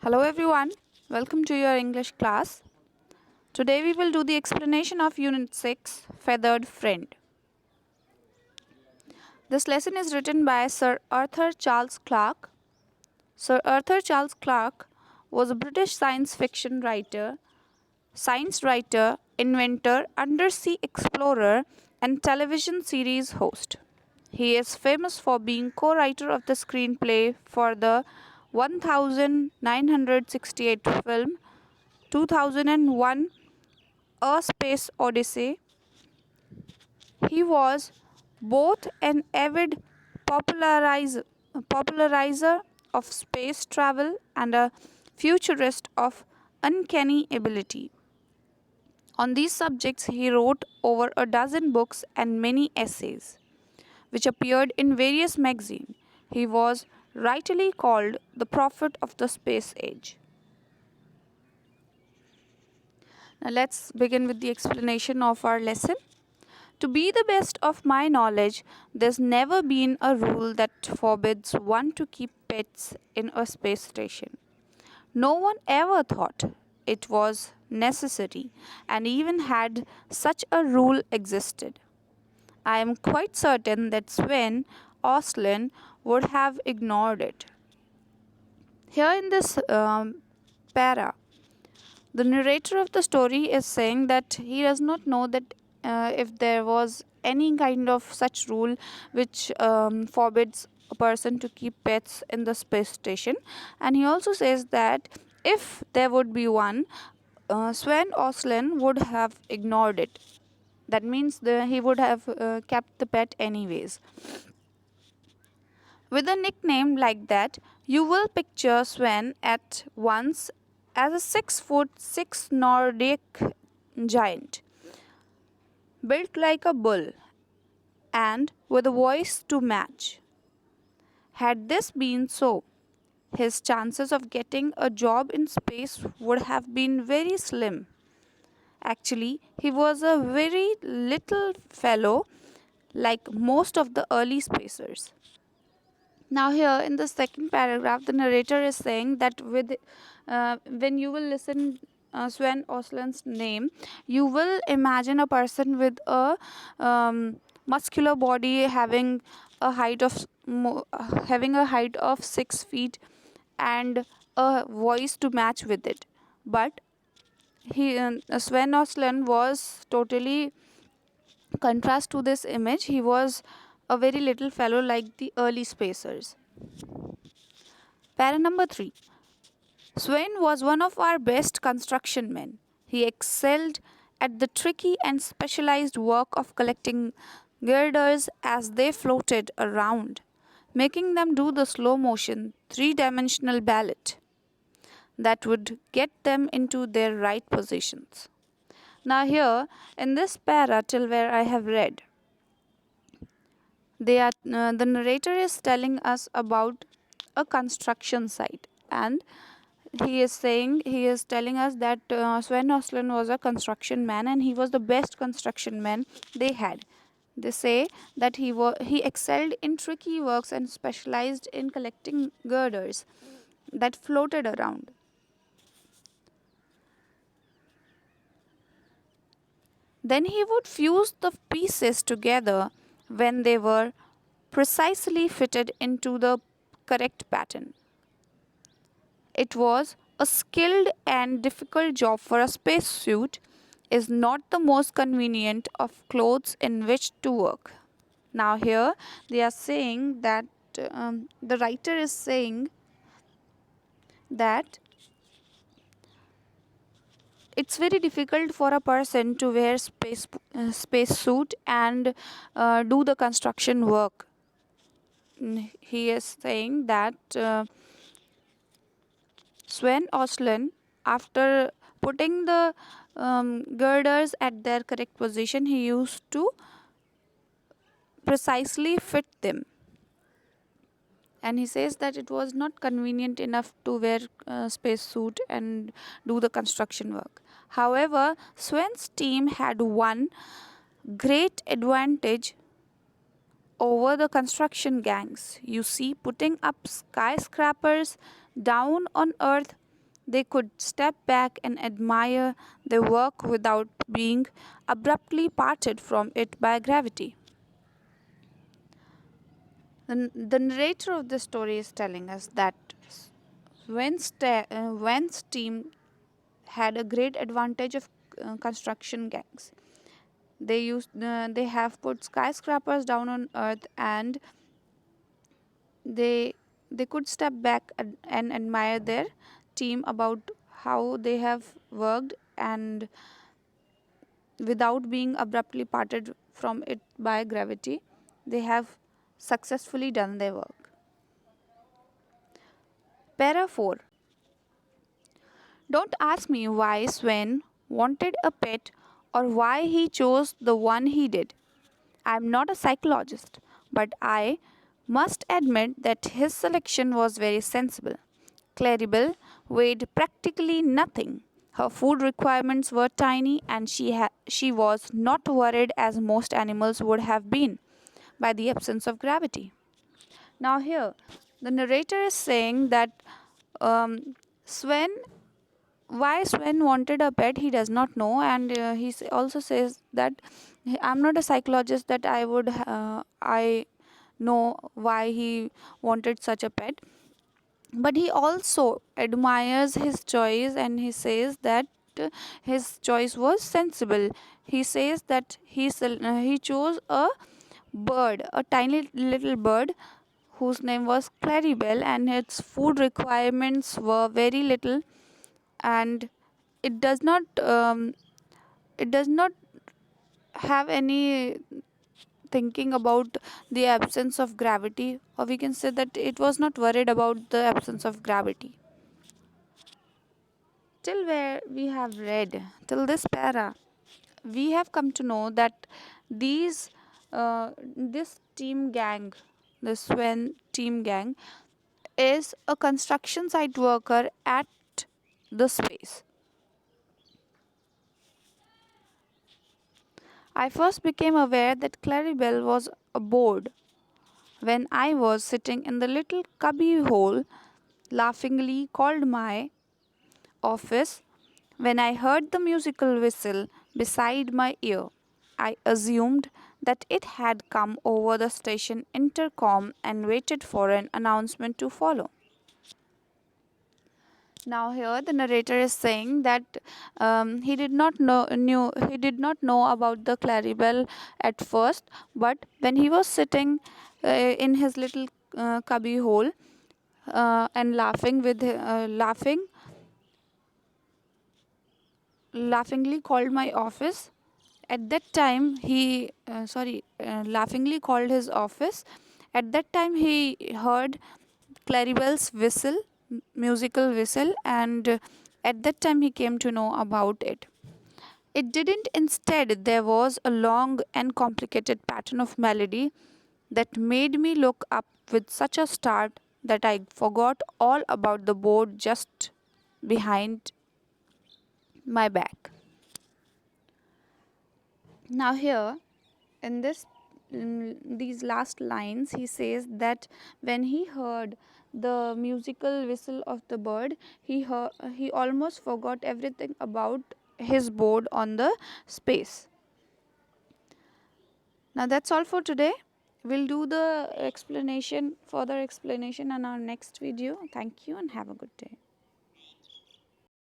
Hello everyone, welcome to your English class. Today we will do the explanation of Unit 6 Feathered Friend. This lesson is written by Sir Arthur Charles Clarke. Sir Arthur Charles Clarke was a British science writer, inventor, undersea explorer, and television series host. He is famous for being co-writer of the screenplay for the 1968 film 2001 A Space Odyssey. He was both an avid popularizer of space travel and a futurist of uncanny ability. On these subjects, he wrote over a dozen books and many essays, which appeared in various magazines. He was rightly called the prophet of the space age. Now, let's begin with the explanation of our lesson. To be the best of my knowledge, there's never been a rule that forbids one to keep pets in a space station. No one ever thought it was necessary, and even had such a rule existed, I am quite certain that Sven Oslin would have ignored it. Here in this para, the narrator of the story is saying that he does not know that if there was any kind of such rule which forbids a person to keep pets in the space station, and he also says that if there would be one, Sven Oslin would have ignored it. That means he would have kept the pet anyways. With a nickname like that, you will picture Sven at once as a 6'6" Nordic giant, built like a bull and with a voice to match. Had this been so, his chances of getting a job in space would have been very slim. Actually, he was a very little fellow, like most of the early spacers. Now, here in the second paragraph, the narrator is saying that when you will listen Sven Oslin's name, you will imagine a person with a muscular body having a height of 6 feet and a voice to match with it. But Sven Oslin was totally contrast to this image. He was a very little fellow like the early spacers. Para number 3. Sven was one of our best construction men. He excelled at the tricky and specialized work of collecting girders as they floated around, making them do the slow motion, three-dimensional ballet that would get them into their right positions. Now, here in this para, till where I have read, the narrator is telling us about a construction site, and he is telling us that Sven Oslin was a construction man and he was the best construction man they had. They say that he excelled in tricky works and specialized in collecting girders that floated around. Then he would fuse the pieces together when they were precisely fitted into the correct pattern. It was a skilled and difficult job, for a spacesuit is not the most convenient of clothes in which to work. Now, here they are saying that the writer is saying that it's very difficult for a person to wear space suit and do the construction work. He is saying that Sven Oslin, after putting the girders at their correct position, he used to precisely fit them. And he says that it was not convenient enough to wear a space suit and do the construction work. However, Sven's team had one great advantage over the construction gangs. You see, putting up skyscrapers down on Earth they could step back and admire their work without being abruptly parted from it by gravity. The narrator of the story is telling us that Wen's team had a great advantage of construction gangs. They have put skyscrapers down on earth, and they they could step back and admire their team about how they have worked, and without being abruptly parted from it by gravity, they have successfully done their work. Para 4. Don't ask me why Sven wanted a pet or why he chose the one he did. I am not a psychologist, but I must admit that his selection was very sensible. Claribel weighed practically nothing. Her food requirements were tiny, and she was not worried, as most animals would have been, by the absence of gravity. Now, here, the narrator is saying that Sven why Sven wanted a pet, he does not know, and he also says that I'm not a psychologist that I know why he wanted such a pet, but he also admires his choice, and he says that his choice was sensible. He says that he chose a bird, a tiny little bird whose name was Claribel, and its food requirements were very little, and it does not um, it does not have any thinking about the absence of gravity, or we can say that it was not worried about the absence of gravity. Till where we have read till this para, we have come to know that this team gang, the Sven team gang, is a construction site worker at the space. I first became aware that Claribel was aboard when I was sitting in the little cubby hole, laughingly called my office, when I heard the musical whistle beside my ear. I assumed that it had come over the station intercom and waited for an announcement to follow. Now here the narrator is saying that he did not know about the Claribel at first, but when he was sitting in his little cubby hole and laughingly called my office. At that time laughingly called his office. At that time he heard Claribel's musical whistle, and at that time he came to know about it. It didn't. Instead, there was a long and complicated pattern of melody that made me look up with such a start that I forgot all about the board just behind my back. Now, here in these last lines, he says that when he heard the musical whistle of the bird, he almost forgot everything about his board on the space. Now that's all for today. We'll do the further explanation in our next video. Thank you and have a good day.